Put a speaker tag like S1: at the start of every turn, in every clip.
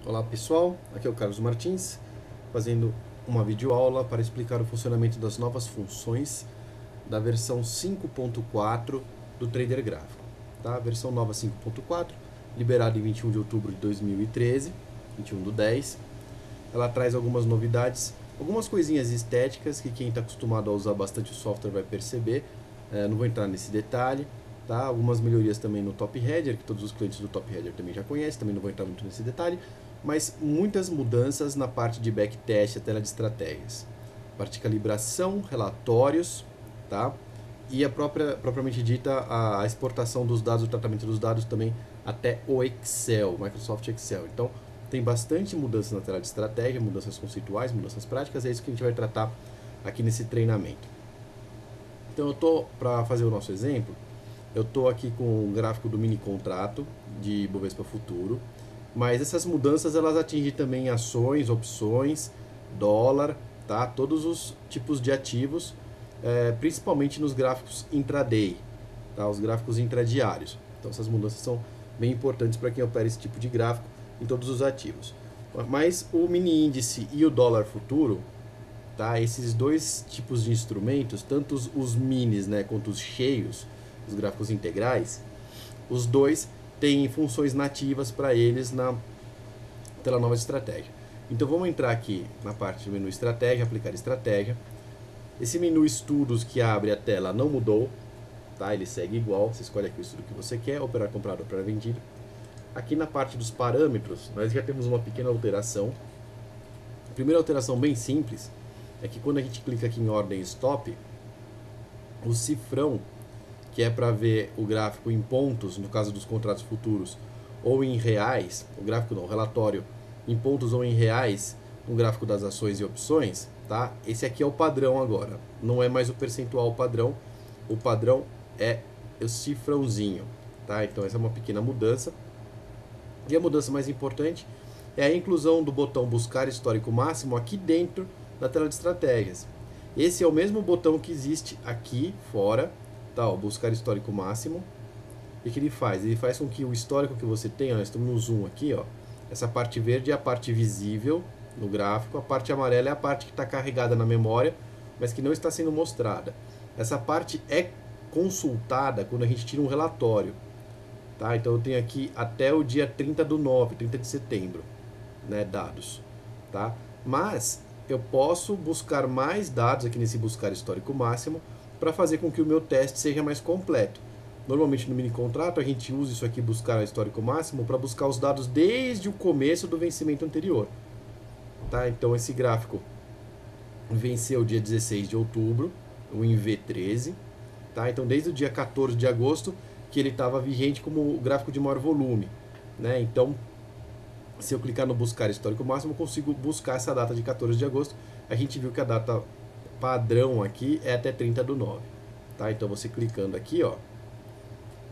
S1: Olá pessoal, aqui é o Carlos Martins, fazendo uma videoaula para explicar o funcionamento das novas funções da versão 5.4 do Trader Gráfico. Tá? A versão nova 5.4, liberada em 21 de outubro de 2013, 21 do 10, ela traz algumas novidades, algumas coisinhas estéticas que quem está acostumado a usar bastante o software vai perceber, não vou entrar nesse detalhe. Tá? Algumas melhorias também no Top Header, que todos os clientes do Top Header também já conhecem, também não vou entrar muito nesse detalhe, mas muitas mudanças na parte de backtest, a tela de estratégias, parte de calibração, relatórios, tá? E a propriamente dita a exportação dos dados, o tratamento dos dados também até o Excel, Microsoft Excel. Então tem bastante mudança na tela de estratégia, mudanças conceituais, mudanças práticas, é isso que a gente vai tratar aqui nesse treinamento. Então eu tô para fazer o nosso exemplo, eu estou aqui com o gráfico do mini contrato de Bovespa Futuro, mas essas mudanças elas atingem também ações, opções, dólar, tá? Todos os tipos de ativos, principalmente nos gráficos intraday, tá? Os gráficos intradiários. Então essas mudanças são bem importantes para quem opera esse tipo de gráfico em todos os ativos. Mas o mini índice e o dólar futuro, tá? Esses dois tipos de instrumentos, tanto os minis, né, quanto os cheios, os gráficos integrais, os dois têm funções nativas para eles na tela nova de estratégia. Então vamos entrar aqui na parte do menu estratégia, aplicar estratégia. Esse menu estudos que abre a tela não mudou, tá? Ele segue igual, você escolhe aqui o estudo que você quer, operar comprado, operar vendido. Aqui na parte dos parâmetros, nós já temos uma pequena alteração. A primeira alteração bem simples é que quando a gente clica aqui em ordem stop, o cifrão, que é para ver o gráfico em pontos, no caso dos contratos futuros, ou em reais, o gráfico não, o relatório em pontos ou em reais, no gráfico das ações e opções, tá? Esse aqui é o padrão agora, não é mais o percentual padrão, o padrão é o cifrãozinho, tá? Então essa é uma pequena mudança. E a mudança mais importante é a inclusão do botão buscar histórico máximo aqui dentro da tela de estratégias. Esse é o mesmo botão que existe aqui fora, tá, ó, buscar histórico máximo. E o que ele faz? Ele faz com que o histórico que você tem, ó, nós estamos no zoom aqui, ó, essa parte verde é a parte visível no gráfico, a parte amarela é a parte que está carregada na memória, mas que não está sendo mostrada. Essa parte é consultada quando a gente tira um relatório. Tá? Então eu tenho aqui até o dia 30 do 9, 30 de setembro, né, dados. Tá? Mas eu posso buscar mais dados aqui nesse buscar histórico máximo para fazer com que o meu teste seja mais completo. Normalmente no mini contrato a gente usa isso aqui, buscar o histórico máximo, para buscar os dados desde o começo do vencimento anterior. Tá? Então esse gráfico venceu dia 16 de outubro, o INV13. Tá? Então desde o dia 14 de agosto que ele estava vigente como o gráfico de maior volume. Né? Então, se eu clicar no buscar histórico máximo, eu consigo buscar essa data de 14 de agosto. A gente viu que a data padrão aqui é até 30 do 9. Tá? Então, você clicando aqui, ó,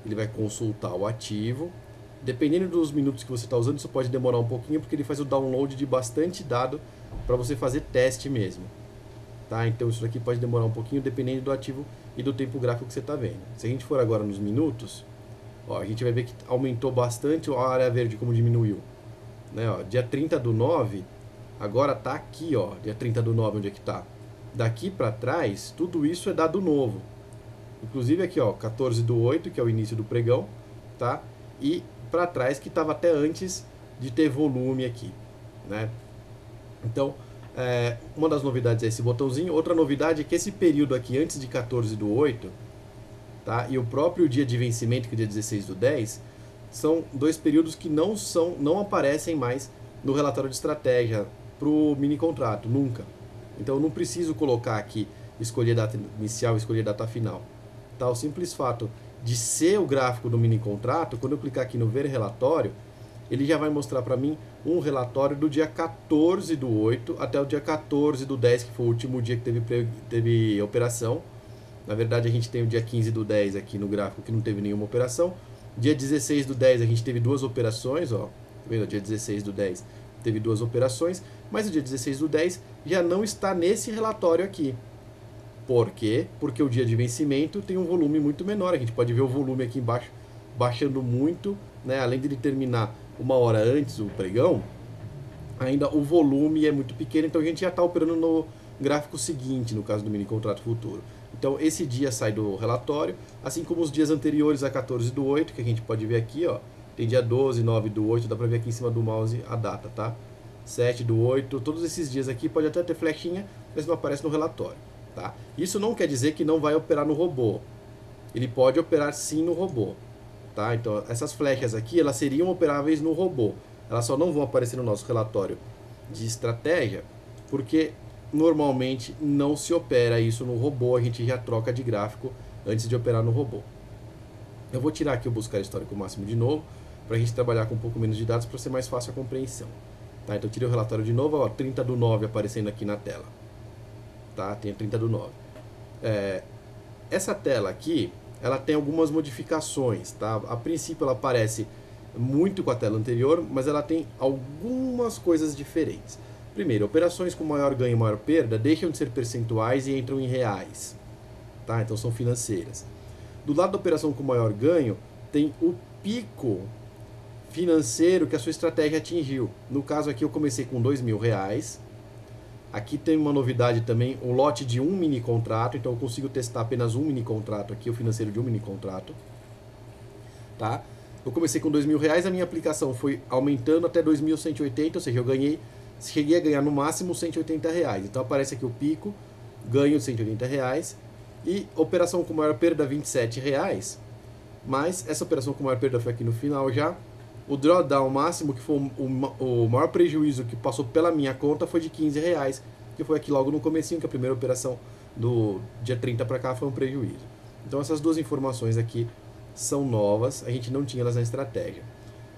S1: ele vai consultar o ativo. Dependendo dos minutos que você está usando, isso pode demorar um pouquinho, porque ele faz o download de bastante dado para você fazer teste mesmo. Tá? Então isso aqui pode demorar um pouquinho, dependendo do ativo e do tempo gráfico que você está vendo. Se a gente for agora nos minutos, ó, a gente vai ver que aumentou bastante a área verde, como diminuiu. Né, ó, dia 30 do 9, agora tá aqui, ó, dia 30 do 9, onde é que tá? Daqui para trás, tudo isso é dado novo. Inclusive aqui, ó, 14 do 8, que é o início do pregão, tá? E para trás, que estava até antes de ter volume aqui, né? Então, uma das novidades é esse botãozinho. Outra novidade é que esse período aqui, antes de 14 do 8, tá? E o próprio dia de vencimento, que é dia 16 do 10, são dois períodos que não aparecem mais no relatório de estratégia para o mini contrato, nunca. Então eu não preciso colocar aqui, escolher data inicial, escolher data final. Tá? O simples fato de ser o gráfico do mini contrato, quando eu clicar aqui no ver relatório, ele já vai mostrar para mim um relatório do dia 14 do 8 até o dia 14 do 10, que foi o último dia que teve operação. Na verdade, a gente tem o dia 15 do 10 aqui no gráfico que não teve nenhuma operação. Dia 16 do 10 a gente teve duas operações, ó. Tá vendo? Dia 16 do 10 teve duas operações, mas o dia 16 do 10 já não está nesse relatório aqui. Por quê? Porque o dia de vencimento tem um volume muito menor. A gente pode ver o volume aqui embaixo baixando muito, né? Além de ele terminar uma hora antes o pregão, ainda o volume é muito pequeno, então a gente já está operando no gráfico seguinte, no caso do mini contrato futuro. Então esse dia sai do relatório, assim como os dias anteriores a 14/8, que a gente pode ver aqui, ó, tem dia 12/9/8, dá para ver aqui em cima do mouse a data, tá? 7/8, todos esses dias aqui pode até ter flechinha, mas não aparece no relatório, tá? Isso não quer dizer que não vai operar no robô. Ele pode operar sim no robô, tá? Então essas flechas aqui, elas seriam operáveis no robô. Elas só não vão aparecer no nosso relatório de estratégia, porque normalmente não se opera isso no robô, a gente já troca de gráfico antes de operar no robô. Eu vou tirar aqui o buscar histórico máximo de novo, para a gente trabalhar com um pouco menos de dados, para ser mais fácil a compreensão. Tá? Então eu tirei o relatório de novo, ó, 30/9 aparecendo aqui na tela. Tá? Tem 30/9. Essa tela aqui, ela tem algumas modificações. Tá? A princípio ela parece muito com a tela anterior, mas ela tem algumas coisas diferentes. Primeiro, operações com maior ganho e maior perda deixam de ser percentuais e entram em reais. Tá? Então são financeiras. Do lado da operação com maior ganho, tem o pico financeiro que a sua estratégia atingiu. No caso aqui eu comecei com R$2.000. Aqui tem uma novidade também, o lote de um mini contrato, então eu consigo testar apenas um mini contrato aqui, o financeiro de um mini contrato. Tá? Eu comecei com R$2.000, a minha aplicação foi aumentando até 2.180, ou seja, eu cheguei a ganhar no máximo R$180. Então aparece aqui o pico, ganho de R$180, e operação com maior perda R$27, mas essa operação com maior perda foi aqui no final já. O drawdown máximo, que foi o maior prejuízo que passou pela minha conta, foi de R$15, que foi aqui logo no comecinho, que a primeira operação do dia 30 para cá foi um prejuízo. Então essas duas informações aqui são novas, a gente não tinha elas na estratégia.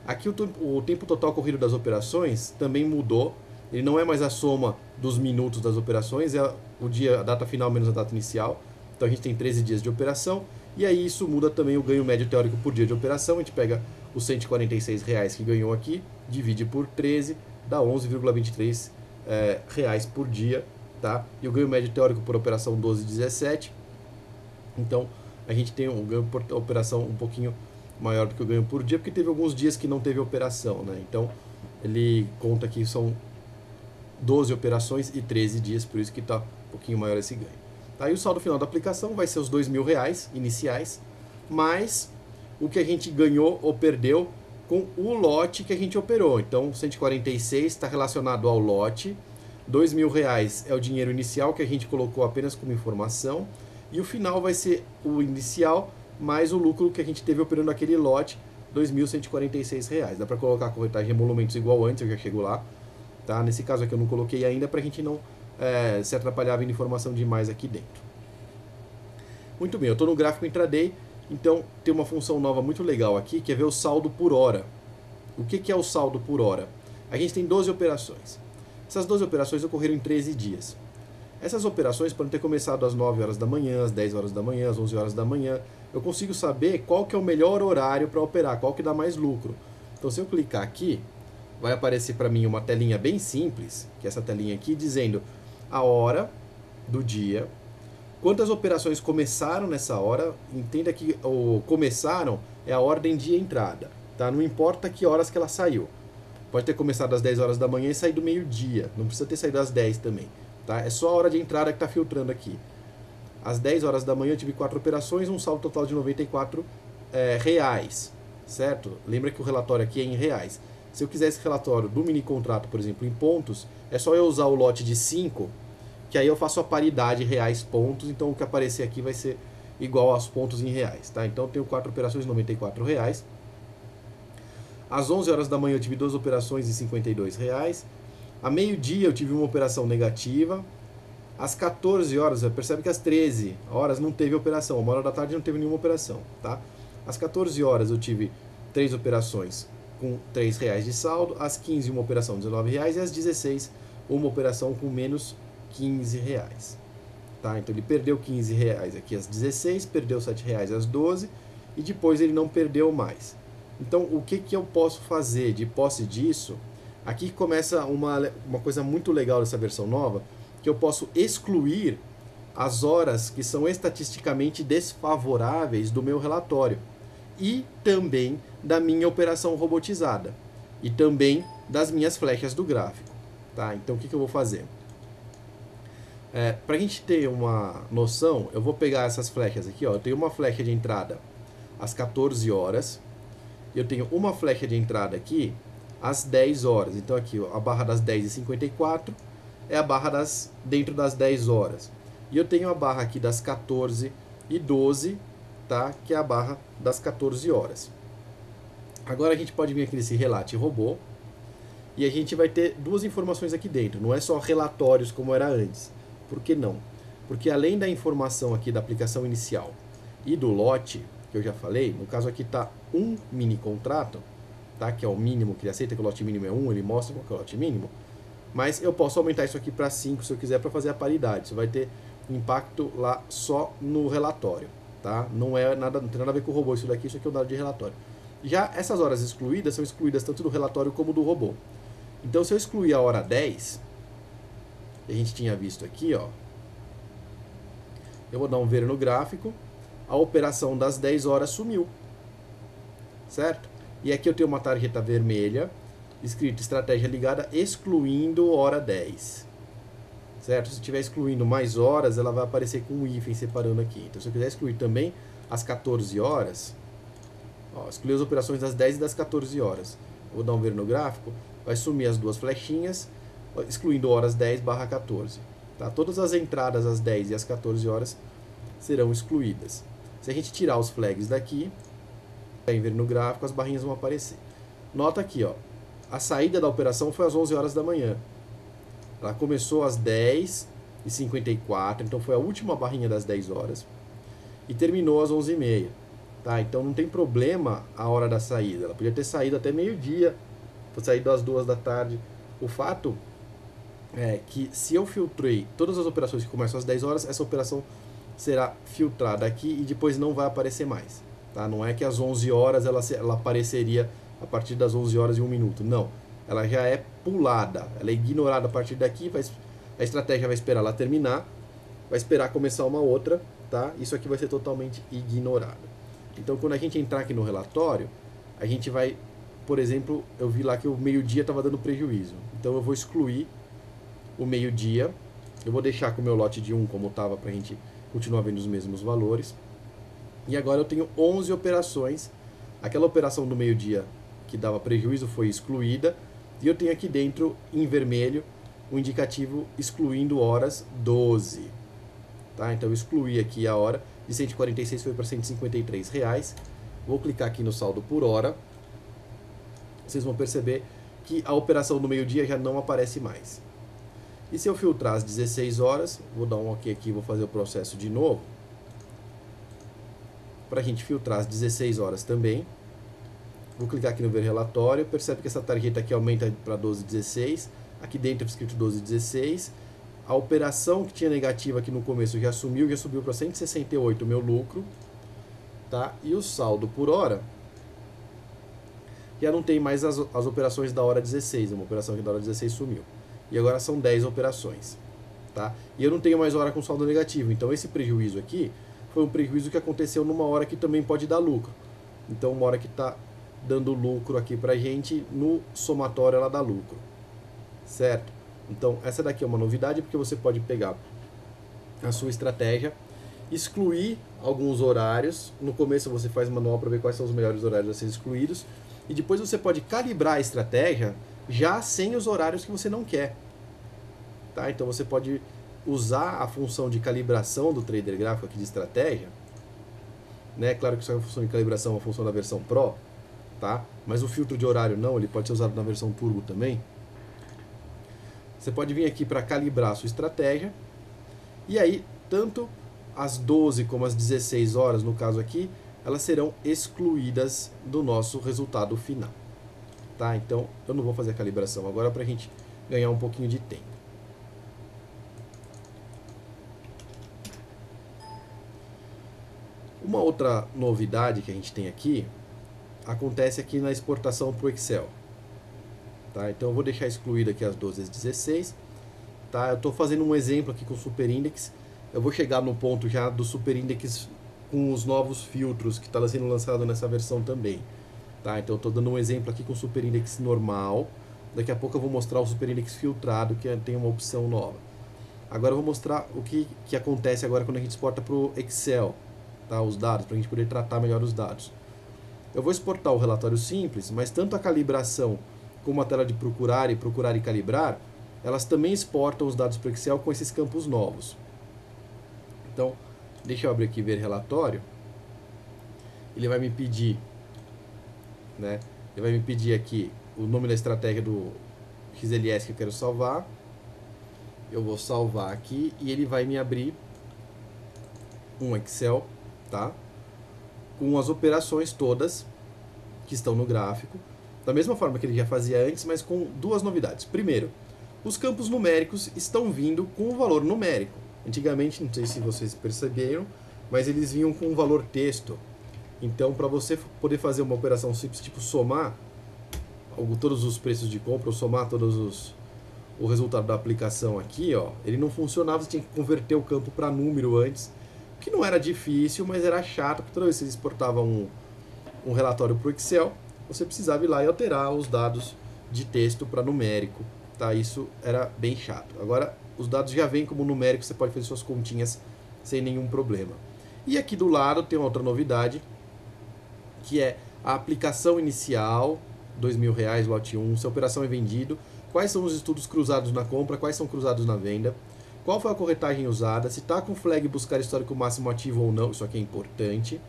S1: Aqui o tempo total corrido das operações também mudou, ele não é mais a soma dos minutos das operações, é o dia, a data final menos a data inicial. Então a gente tem 13 dias de operação, e aí isso muda também o ganho médio teórico por dia de operação. A gente pega os R$146 que ganhou aqui, divide por 13, dá 11,23 reais por dia, tá? E o ganho médio teórico por operação 12,17. Então a gente tem um ganho por operação um pouquinho maior do que o ganho por dia, porque teve alguns dias que não teve operação, né? Então ele conta que são 12 operações e 13 dias, por isso que está um pouquinho maior esse ganho. Aí o saldo final da aplicação vai ser os R$2.000 iniciais, mais o que a gente ganhou ou perdeu com o lote que a gente operou. Então 146 está relacionado ao lote, R$2.000 é o dinheiro inicial que a gente colocou apenas como informação, e o final vai ser o inicial mais o lucro que a gente teve operando aquele lote, R$2.146. Dá para colocar a corretagem de emolumentos igual antes, eu já chego lá. Tá? Nesse caso aqui eu não coloquei ainda para a gente não se atrapalhar vendo informação demais aqui dentro. Muito bem, eu estou no gráfico intraday, então tem uma função nova muito legal aqui, que é ver o saldo por hora. O que é o saldo por hora? A gente tem 12 operações. Essas 12 operações ocorreram em 13 dias. Essas operações podem ter começado às 9 horas da manhã, às 10 horas da manhã, às 11 horas da manhã. Eu consigo saber qual que é o melhor horário para operar, qual que dá mais lucro. Então se eu clicar aqui, vai aparecer para mim uma telinha bem simples, que é essa telinha aqui, dizendo a hora do dia, quantas operações começaram nessa hora. Entenda que o começaram é a ordem de entrada, tá? Não importa que horas que ela saiu. Pode ter começado às 10 horas da manhã e saído meio-dia, não precisa ter saído às 10 também, tá? É só a hora de entrada que está filtrando aqui. Às 10 horas da manhã eu tive 4 operações, um saldo total de R$94, certo? Lembra que o relatório aqui é em reais. Se eu quiser esse relatório do mini contrato, por exemplo, em pontos, é só eu usar o lote de 5, que aí eu faço a paridade reais pontos, então o que aparecer aqui vai ser igual aos pontos em reais, tá? Então eu tenho 4 operações, R$94. Às 11 horas da manhã eu tive 2 operações e R$52. A meio-dia eu tive uma operação negativa. Às 14 horas, percebe que às 13 horas não teve operação, 1 hora da tarde não teve nenhuma operação, tá? Às 14 horas eu tive 3 operações com R$3 de saldo, às 15 uma operação R$19 e às 16 uma operação com menos R$15. Tá? Então ele perdeu R$15 aqui às 16, perdeu R$7 às 12 e depois ele não perdeu mais. Então o que eu posso fazer de posse disso? Aqui começa uma coisa muito legal dessa versão nova, que eu posso excluir as horas que são estatisticamente desfavoráveis do meu relatório e também da minha operação robotizada e também das minhas flechas do gráfico. Tá? Então o que eu vou fazer? Para a gente ter uma noção, eu vou pegar essas flechas aqui, ó. Eu tenho uma flecha de entrada às 14 horas, eu tenho uma flecha de entrada aqui às 10 horas. Então aqui, ó, a barra das 10h54 é a barra dentro das 10 horas. E eu tenho a barra aqui das 14h12, tá? Que é a barra das 14 horas. Agora a gente pode vir aqui nesse relate robô e a gente vai ter duas informações aqui dentro. Não é só relatórios como era antes. Por que não? Porque além da informação aqui da aplicação inicial e do lote, que eu já falei, no caso aqui está um mini contrato, tá? Que é o mínimo que ele aceita, que o lote mínimo é 1, ele mostra qual que é o lote mínimo. Mas eu posso aumentar isso aqui para 5 se eu quiser para fazer a paridade. Isso vai ter impacto lá só no relatório, tá? Não tem nada a ver com o robô isso aqui é um dado de relatório. Já essas horas excluídas são excluídas tanto do relatório como do robô. Então se eu excluir a hora 10, a gente tinha visto aqui, ó, eu vou dar um ver no gráfico, a operação das 10 horas sumiu, certo? E aqui eu tenho uma tarjeta vermelha, escrito estratégia ligada, excluindo hora 10, certo? Se estiver excluindo mais horas, ela vai aparecer com um hífen separando aqui. Então se eu quiser excluir também as 14 horas, ó, excluir as operações das 10 e das 14 horas, eu vou dar um ver no gráfico, vai sumir as duas flechinhas, excluindo horas 10/14. Tá? Todas as entradas às 10 e às 14 horas serão excluídas. Se a gente tirar os flags daqui, vai ver no gráfico, as barrinhas vão aparecer. Nota aqui, ó, a saída da operação foi às 11 horas da manhã. Ela começou às 10h54, então foi a última barrinha das 10 horas. E terminou às 11h30. Tá? Então não tem problema a hora da saída. Ela podia ter saído até meio-dia, saído às 2 da tarde. O fato é que se eu filtrei todas as operações que começam às 10 horas, essa operação será filtrada aqui e depois não vai aparecer mais. Tá? Não é que às 11 horas ela apareceria a partir das 11 horas e 1 minuto. Não. Ela já é pulada. Ela é ignorada a partir daqui. A estratégia vai esperar ela terminar. Vai esperar começar uma outra. Tá? Isso aqui vai ser totalmente ignorado. Então, quando a gente entrar aqui no relatório, a gente vai, por exemplo, eu vi lá que o meio-dia estava dando prejuízo. Então, eu vou excluir o meio-dia. Eu vou deixar com o meu lote de 1 como estava para a gente continuar vendo os mesmos valores. E agora eu tenho 11 operações. Aquela operação do meio-dia que dava prejuízo foi excluída. E eu tenho aqui dentro, em vermelho, o indicativo excluindo horas 12. Tá? Então eu excluí aqui a hora. De 146 foi para R$153. Vou clicar aqui no saldo por hora. Vocês vão perceber que a operação do meio-dia já não aparece mais. E se eu filtrar as 16 horas, vou dar um OK aqui, vou fazer o processo de novo. Para a gente filtrar as 16 horas também. Vou clicar aqui no ver relatório, percebe que essa tarjeta aqui aumenta para 12,16. Aqui dentro é escrito 12,16. A operação que tinha negativa aqui no começo já subiu para 168 o meu lucro. Tá? E o saldo por hora já não tem mais as operações da hora 16. Uma operação que da hora 16 sumiu. E agora são 10 operações. Tá? E eu não tenho mais hora com saldo negativo. Então esse prejuízo aqui foi um prejuízo que aconteceu numa hora que também pode dar lucro. Então uma hora que está dando lucro aqui pra gente, no somatório ela dá lucro. Certo? Então essa daqui é uma novidade, porque você pode pegar a sua estratégia, excluir alguns horários. No começo você faz manual para ver quais são os melhores horários a ser excluídos. E depois você pode calibrar a estratégia já sem os horários que você não quer. Tá? Então você pode usar a função de calibração do trader gráfico aqui de estratégia. Né? Claro que isso é uma função de calibração, uma função da versão Pro. Tá? Mas o filtro de horário não, ele pode ser usado na versão Turbo também. Você pode vir aqui para calibrar a sua estratégia. E aí, tanto as 12 como as 16 horas, no caso aqui, elas serão excluídas do nosso resultado final. Tá? Então, eu não vou fazer a calibração agora para a gente ganhar um pouquinho de tempo. Uma outra novidade que a gente tem aqui, acontece aqui na exportação para o Excel. Tá? Então eu vou deixar excluído aqui as 12 e as 16. Tá? Eu estou fazendo um exemplo aqui com o Super Index. Eu vou chegar no ponto já do Super Index com os novos filtros que está sendo lançado nessa versão também. Tá? Então eu estou dando um exemplo aqui com o Super Index normal, Daqui a pouco eu vou mostrar o Superindex filtrado, que tem uma opção nova. Agora eu vou mostrar o que acontece agora quando a gente exporta para o Excel, tá? Os dados, para a gente poder tratar melhor os dados. Eu vou exportar o relatório simples, mas tanto a calibração como a tela de procurar e calibrar, elas também exportam os dados para o Excel com esses campos novos. Então, deixa eu abrir aqui e ver relatório. Ele vai me pedir, né? Ele vai me pedir aqui o nome da estratégia do XLS que eu quero salvar. Eu vou salvar aqui e ele vai me abrir um Excel, tá? Com as operações todas que estão no gráfico, da mesma forma que ele já fazia antes, mas com duas novidades. Primeiro, os campos numéricos estão vindo com o valor numérico. Antigamente, não sei se vocês perceberam, mas eles vinham com um valor texto. Então, para você poder fazer uma operação simples, tipo somar todos os preços de compra, ou somar o resultado da aplicação aqui, ó, ele não funcionava, você tinha que converter o campo para número antes, que não era difícil, mas era chato, porque toda vez que você exportava um relatório para o Excel, você precisava ir lá e alterar os dados de texto para numérico, tá? Isso era bem chato. Agora, os dados já vêm como numérico, você pode fazer suas continhas sem nenhum problema. E aqui do lado tem outra novidade, que é a aplicação inicial, R$2.000, lote 1, se a operação é vendido, quais são os estudos cruzados na compra, quais são cruzados na venda, qual foi a corretagem usada, se está com flag buscar histórico máximo ativo ou não, isso aqui é importante,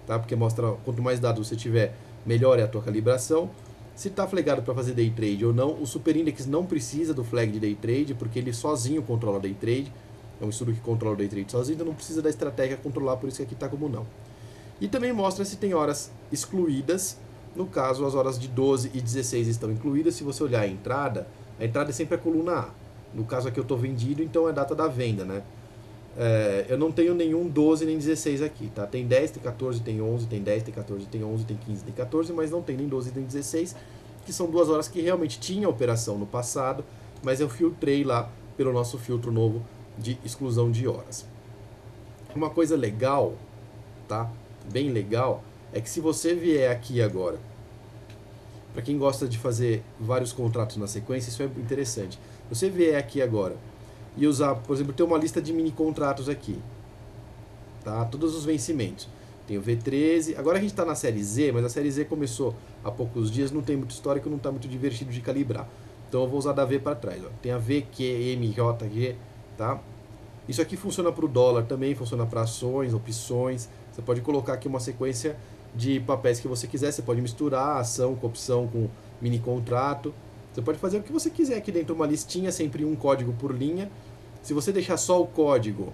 S1: tá? Porque mostra quanto mais dados você tiver, melhor é a tua calibração. Se está flagado para fazer day trade ou não, o Superindex não precisa do flag de day trade, porque ele sozinho controla day trade, é um estudo que controla o day trade sozinho, então não precisa da estratégia controlar, por isso que aqui está como não. E também mostra se tem horas excluídas, no caso as horas de 12 e 16 estão incluídas. Se você olhar a entrada é sempre a coluna A. No caso aqui eu estou vendido, então é a data da venda, né? Eu não tenho nenhum 12 nem 16 aqui, tá? Tem 10, tem 14, tem 11, tem 10, tem 14, tem 11, tem 15, tem 14, mas não tem nem 12 nem 16, que são 2 horas que realmente tinha operação no passado, mas eu filtrei lá pelo nosso filtro novo de exclusão de horas. Uma coisa legal, tá? Bem legal, é que se você vier aqui agora, para quem gosta de fazer vários contratos na sequência, isso é interessante. Você vier aqui agora e usar, por exemplo, ter uma lista de mini contratos aqui, tá? Todos os vencimentos. Tem o V13, agora a gente está na série Z, mas a série Z começou há poucos dias, não tem muito histórico, não está muito divertido de calibrar. Então eu vou usar da V para trás, ó. Tem a V, Q, M, J, G, tá? Isso aqui funciona para o dólar também, funciona para ações, opções. Você pode colocar aqui uma sequência de papéis que você quiser, você pode misturar ação com opção com mini contrato. Você pode fazer o que você quiser aqui dentro, uma listinha, sempre um código por linha. Se você deixar só o código,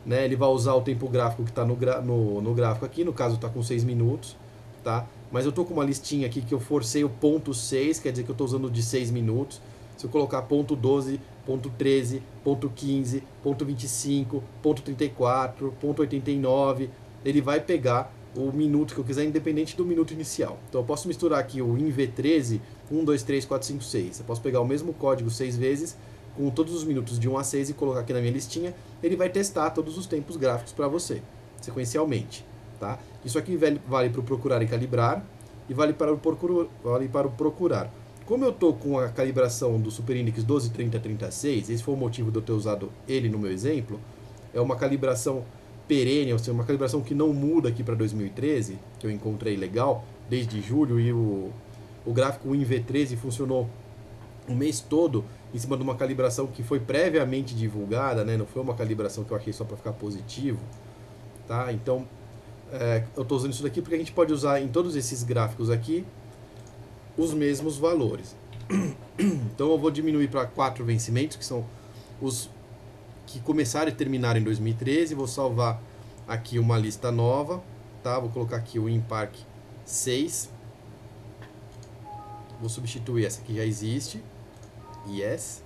S1: né, ele vai usar o tempo gráfico que está no gráfico aqui, no caso está com 6 minutos, tá? Mas eu estou com uma listinha aqui que eu forcei o ponto 6, quer dizer que eu estou usando de 6 minutos. Se eu colocar ponto 12, ponto 13, ponto 15, ponto 25, ponto 34, ponto 89, ele vai pegar o minuto que eu quiser, independente do minuto inicial. Então eu posso misturar aqui o INV13, 1, 2, 3, 4, 5, 6. Eu posso pegar o mesmo código 6 vezes, com todos os minutos de 1 a 6 e colocar aqui na minha listinha. Ele vai testar todos os tempos gráficos para você, sequencialmente. Tá? Isso aqui vale para o procurar e calibrar, e vale para o procurar. Como eu estou com a calibração do Superindex 123036, esse foi o motivo de eu ter usado ele no meu exemplo, é uma calibração perene, ou seja, uma calibração que não muda aqui para 2013, que eu encontrei legal, desde julho, e o gráfico INV13 funcionou o mês todo em cima de uma calibração que foi previamente divulgada, né? Não foi uma calibração que eu achei só para ficar positivo, tá? Então, eu estou usando isso daqui porque a gente pode usar em todos esses gráficos aqui os mesmos valores. Então eu vou diminuir para 4 vencimentos, que são os que começaram e terminaram em 2013. Vou salvar aqui uma lista nova, tá? Vou colocar aqui o INPARC 6. Vou substituir essa que já existe, yes,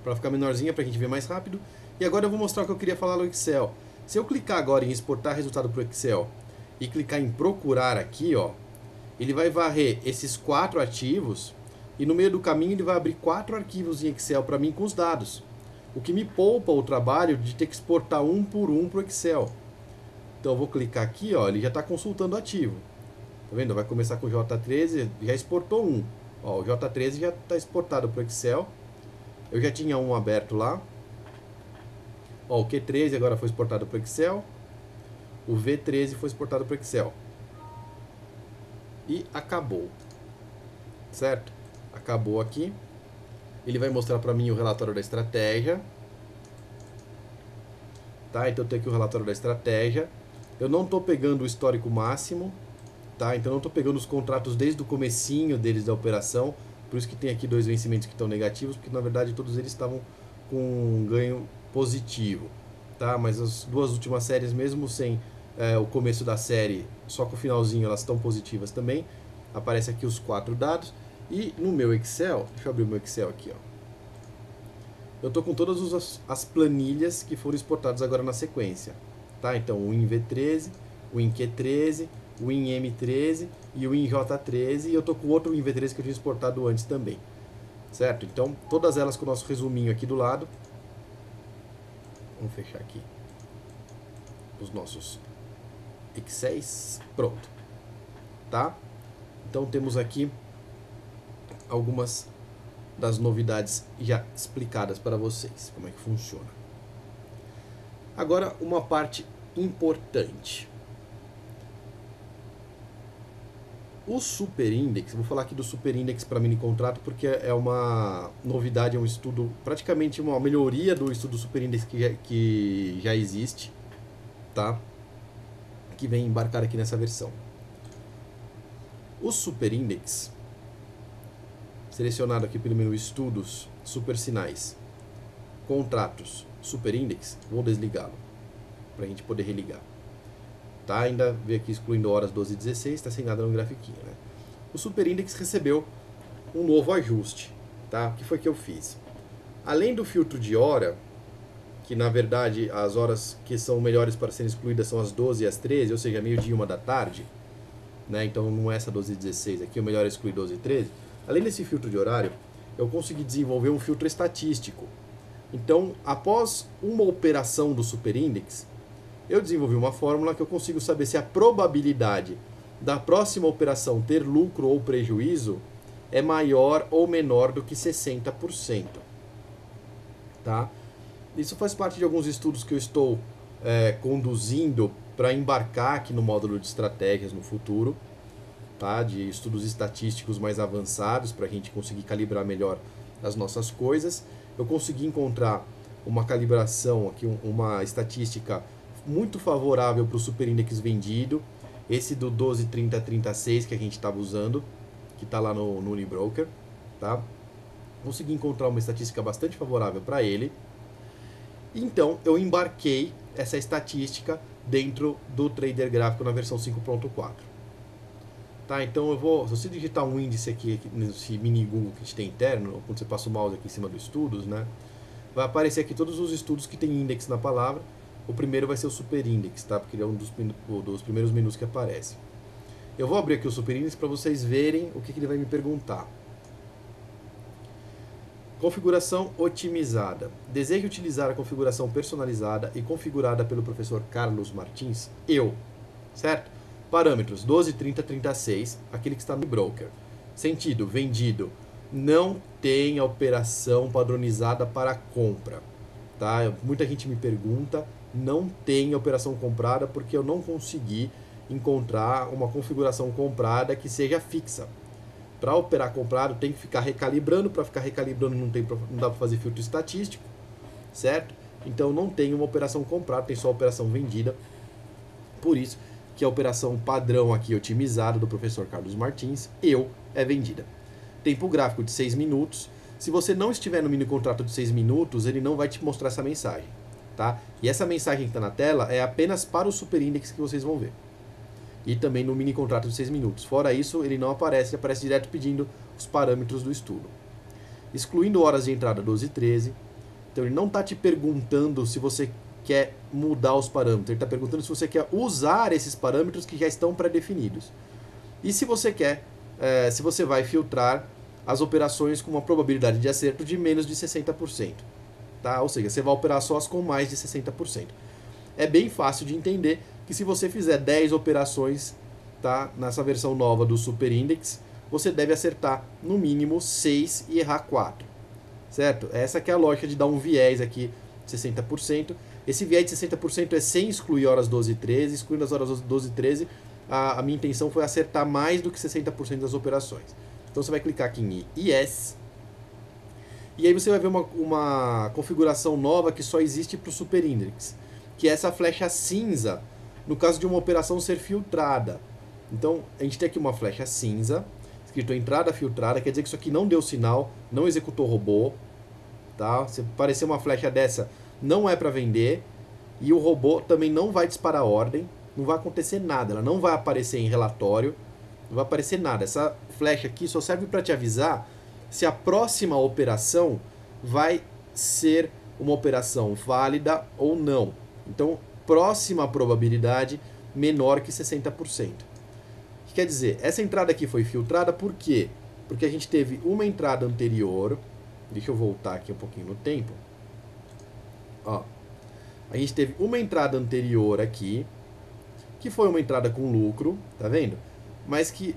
S1: para ficar menorzinha, para a gente ver mais rápido. E agora eu vou mostrar o que eu queria falar no Excel. Se eu clicar agora em exportar resultado para o Excel e clicar em procurar aqui, ó, ele vai varrer esses 4 ativos e no meio do caminho ele vai abrir 4 arquivos em Excel para mim com os dados. O que me poupa o trabalho de ter que exportar um por um para o Excel. Então eu vou clicar aqui, ó, ele já está consultando o ativo. Tá vendo? Vai começar com J13, já exportou um. Ó, o J13 já está exportado para o Excel. Eu já tinha um aberto lá. Ó, o Q13 agora foi exportado para o Excel. O V13 foi exportado para o Excel. E acabou. Certo? Acabou aqui. Ele vai mostrar para mim o relatório da estratégia. Tá? Então eu tenho aqui o relatório da estratégia. Eu não estou pegando o histórico máximo. Tá? Então eu não estou pegando os contratos desde o comecinho deles da operação. Por isso que tem aqui 2 vencimentos que estão negativos, porque na verdade todos eles estavam com um ganho positivo. Tá? Mas as 2 últimas séries, mesmo sem o começo da série, só com o finalzinho, elas estão positivas também. Aparece aqui os 4 dados. E no meu Excel, deixa eu abrir o meu Excel aqui, ó. Eu estou com todas as planilhas que foram exportadas agora na sequência. Tá? Então o WinV13, o WinQ13, o WinM13 e o WinJ13. E eu estou com outro WinV13 que eu tinha exportado antes também. Certo? Então todas elas com o nosso resuminho aqui do lado. Vamos fechar aqui os nossos Excels. Pronto. Tá? Então temos aqui algumas das novidades já explicadas para vocês, como é que funciona. Agora, uma parte importante. O Superindex, vou falar aqui do Superindex para mini contrato porque é uma novidade, é um estudo, praticamente uma melhoria do estudo Superindex que já existe, tá? Que vem embarcar aqui nessa versão. O Superindex, selecionado aqui pelo menu Estudos, Super Sinais, Contratos, Superindex, vou desligá-lo para a gente poder religar. Tá? Ainda veio aqui excluindo horas 12 e 16, está sem nada no grafiquinho. Né? O Superindex recebeu um novo ajuste. Tá? O que foi que eu fiz? Além do filtro de hora, que na verdade as horas que são melhores para serem excluídas são as 12 e as 13, ou seja, meio-dia e 1 da tarde, né? Então não é essa 12 e 16 aqui, o melhor é excluir 12 e 13. Além desse filtro de horário, eu consegui desenvolver um filtro estatístico. Então, após uma operação do Superindex, eu desenvolvi uma fórmula que eu consigo saber se a probabilidade da próxima operação ter lucro ou prejuízo é maior ou menor do que 60%. Tá? Isso faz parte de alguns estudos que eu estou conduzindo para embarcar aqui no módulo de estratégias no futuro. Tá? De estudos estatísticos mais avançados para a gente conseguir calibrar melhor as nossas coisas. Eu consegui encontrar uma calibração aqui, uma estatística muito favorável para o Superindex vendido, esse do 12,30,36 que a gente estava usando, que está lá no Unibroker. Tá? Consegui encontrar uma estatística bastante favorável para ele. Então eu embarquei essa estatística dentro do Trader Gráfico na versão 5.4. Tá, então eu vou, se você digitar um índice aqui nesse mini Google que a gente tem interno, quando você passa o mouse aqui em cima dos estudos, né, vai aparecer aqui todos os estudos que tem index na palavra. O primeiro vai ser o Superindex, tá, porque ele é um dos primeiros menus que aparece. Eu vou abrir aqui o Superindex para vocês verem o que ele vai me perguntar. Configuração otimizada. Deseja utilizar a configuração personalizada e configurada pelo professor Carlos Martins? Certo? Parâmetros 12, 30, 36, aquele que está no broker. Sentido, vendido. Não tem a operação padronizada para compra. Tá? Muita gente me pergunta, não tem a operação comprada porque eu não consegui encontrar uma configuração comprada que seja fixa. Para operar comprado tem que ficar recalibrando, para ficar recalibrando não dá para fazer filtro estatístico, certo? Então não tem uma operação comprada, tem só a operação vendida. Por isso que a operação padrão aqui otimizada do professor Carlos Martins, é vendida. Tempo gráfico de 6 minutos. Se você não estiver no mini contrato de 6 minutos, ele não vai te mostrar essa mensagem. Tá? E essa mensagem que está na tela é apenas para o Superindex que vocês vão ver. E também no mini contrato de 6 minutos. Fora isso, ele não aparece, ele aparece direto pedindo os parâmetros do estudo. Excluindo horas de entrada 12 e 13. Então ele não está te perguntando se você quer mudar os parâmetros. Ele está perguntando se você quer usar esses parâmetros que já estão pré-definidos. E se você quer, se você vai filtrar as operações com uma probabilidade de acerto de menos de 60%. Tá? Ou seja, você vai operar só as com mais de 60%. É bem fácil de entender que se você fizer 10 operações, tá, nessa versão nova do Superindex, você deve acertar no mínimo 6 e errar 4, certo? Essa que é a lógica de dar um viés aqui de 60%. Esse viés de 60% é sem excluir horas 12 e 13, excluindo as horas 12 e 13, a minha intenção foi acertar mais do que 60% das operações. Então você vai clicar aqui em Yes, e aí você vai ver uma configuração nova que só existe para o Super Index, que é essa flecha cinza, no caso de uma operação ser filtrada. Então a gente tem aqui uma flecha cinza, escrito entrada filtrada, quer dizer que isso aqui não deu sinal, não executou robô, tá? Se aparecer uma flecha dessa, não é para vender, e o robô também não vai disparar ordem, não vai acontecer nada, ela não vai aparecer em relatório, não vai aparecer nada. Essa flecha aqui só serve para te avisar se a próxima operação vai ser uma operação válida ou não. Então, próxima probabilidade menor que 60%. O que quer dizer? Essa entrada aqui foi filtrada por quê? Porque a gente teve uma entrada anterior, deixa eu voltar aqui um pouquinho no tempo. Ó, a gente teve uma entrada anterior aqui, que foi uma entrada com lucro, tá vendo? Mas que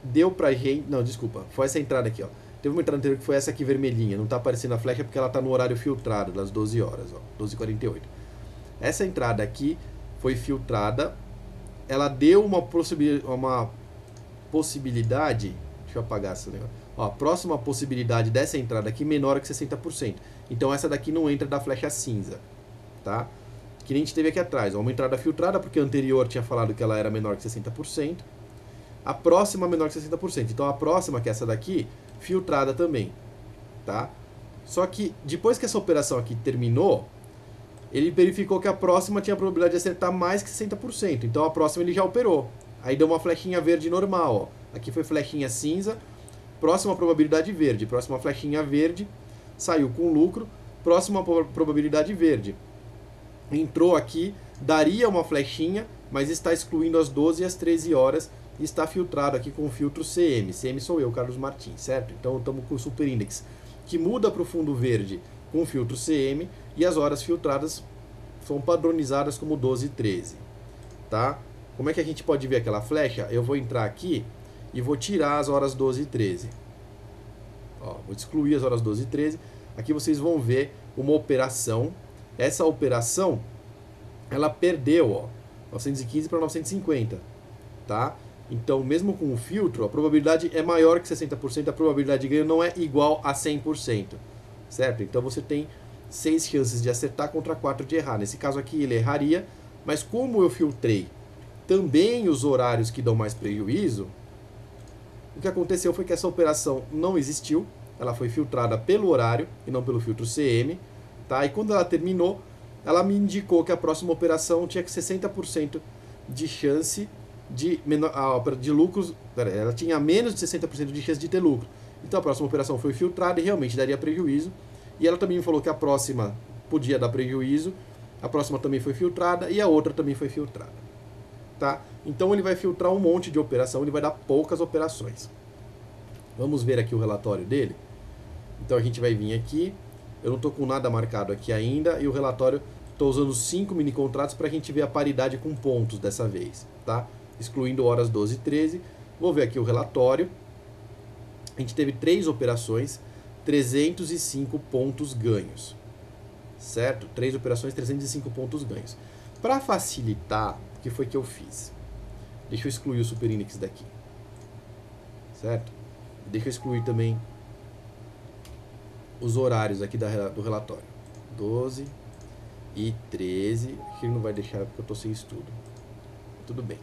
S1: deu pra gente... Não, desculpa, foi essa entrada aqui, ó. Teve uma entrada anterior que foi essa aqui vermelhinha, não tá aparecendo a flecha porque ela tá no horário filtrado, das 12 horas, ó, 12h48. Essa entrada aqui foi filtrada, ela deu uma possibilidade... Deixa eu apagar esse negócio. Ó, a próxima possibilidade dessa entrada aqui menor que 60%. Então essa daqui não entra da flecha cinza, tá? Que nem a gente teve aqui atrás, ó, uma entrada filtrada, porque a anterior tinha falado que ela era menor que 60%. A próxima menor que 60%. Então a próxima, que é essa daqui, filtrada também, tá? Só que depois que essa operação aqui terminou, ele verificou que a próxima tinha a probabilidade de acertar mais que 60%. Então a próxima ele já operou. Aí deu uma flechinha verde normal, ó. Aqui foi flechinha cinza, próxima probabilidade verde, próxima flechinha verde, saiu com lucro, próxima probabilidade verde. Entrou aqui, daria uma flechinha, mas está excluindo as 12 e as 13 horas e está filtrado aqui com o filtro CM. CM sou eu, Carlos Martins, certo? Então estamos com o Super Index, que muda para o fundo verde com o filtro CM e as horas filtradas são padronizadas como 12 e 13, tá? Como é que a gente pode ver aquela flecha? Eu vou entrar aqui e vou tirar as horas 12 e 13. Ó, vou excluir as horas 12 e 13. Aqui vocês vão ver uma operação. Essa operação, ela perdeu, ó, 915 para 950, tá? Então, mesmo com o filtro, a probabilidade é maior que 60%, a probabilidade de ganho não é igual a 100%, certo? Então você tem 6 chances de acertar contra 4 de errar. Nesse caso aqui ele erraria, mas como eu filtrei também os horários que dão mais prejuízo, o que aconteceu foi que essa operação não existiu, ela foi filtrada pelo horário e não pelo filtro CM, tá? E quando ela terminou, ela me indicou que a próxima operação tinha que 60% de chance de lucros, ela tinha menos de 60% de chance de ter lucro. Então a próxima operação foi filtrada e realmente daria prejuízo. E ela também me falou que a próxima podia dar prejuízo, a próxima também foi filtrada e a outra também foi filtrada, tá? Então ele vai filtrar um monte de operação, ele vai dar poucas operações. Vamos ver aqui o relatório dele. Então a gente vai vir aqui, eu não estou com nada marcado aqui ainda, e o relatório, estou usando 5 mini contratos para a gente ver a paridade com pontos dessa vez, tá? Excluindo horas 12 e 13. Vou ver aqui o relatório. A gente teve 3 operações, 305 pontos ganhos, certo? 3 operações, 305 pontos ganhos. Para facilitar, o que foi que eu fiz? Deixa eu excluir o Super Index daqui, certo? Deixa eu excluir também os horários aqui do relatório. 12 e 13. Aqui ele não vai deixar porque eu estou sem estudo. Tudo bem.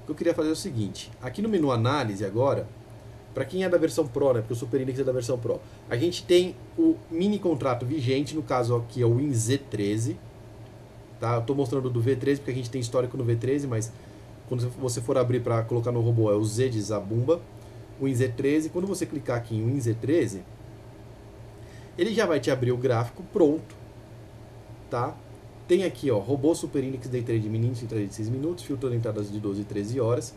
S1: O que eu queria fazer é o seguinte. Aqui no menu análise agora, para quem é da versão Pro, né, porque o Super Index é da versão Pro, a gente tem o mini contrato vigente, no caso aqui é o WinZ13. Tá? Eu estou mostrando do V13 porque a gente tem histórico no V13, mas quando você for abrir para colocar no robô é o Z de Zabumba, o WinZ13. Quando você clicar aqui em WinZ13, ele já vai te abrir o gráfico pronto, tá? Tem aqui, ó, robô Super Index Day Trade Mini em trade de 6 minutos, filtro de entradas de 12 e 13 horas,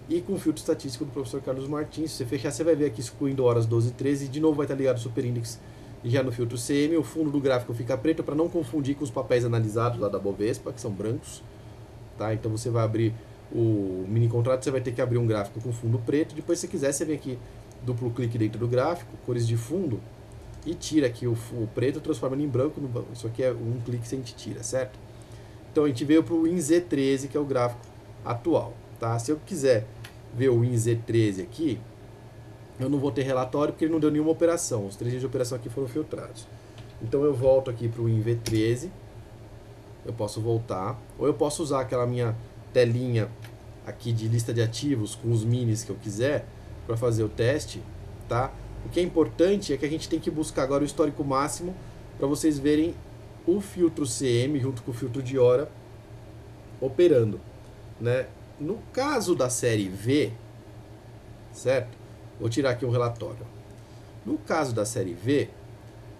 S1: e com filtro estatístico do professor Carlos Martins. Se você fechar, você vai ver aqui excluindo horas 12 e 13, e de novo vai estar ligado o Super Index já no filtro CM. O fundo do gráfico fica preto para não confundir com os papéis analisados lá da Bovespa, que são brancos, tá? Então você vai abrir o mini contrato, você vai ter que abrir um gráfico com fundo preto. Depois, se quiser, você vem aqui, duplo clique dentro do gráfico, cores de fundo, e tira aqui o preto, transforma ele em branco. Isso aqui é um clique que a gente tira, certo? Então a gente veio para o WinZ13, que é o gráfico atual. Tá? Se eu quiser ver o WinZ13 aqui, eu não vou ter relatório porque ele não deu nenhuma operação. Os 3 dias de operação aqui foram filtrados. Então eu volto aqui para o WinV13. Eu posso voltar. Ou eu posso usar aquela minha telinha aqui de lista de ativos com os minis que eu quiser para fazer o teste. Tá? O que é importante é que a gente tem que buscar agora o histórico máximo para vocês verem o filtro CM junto com o filtro de hora operando. Né? No caso da série V, certo? Vou tirar aqui um relatório. No caso da série V,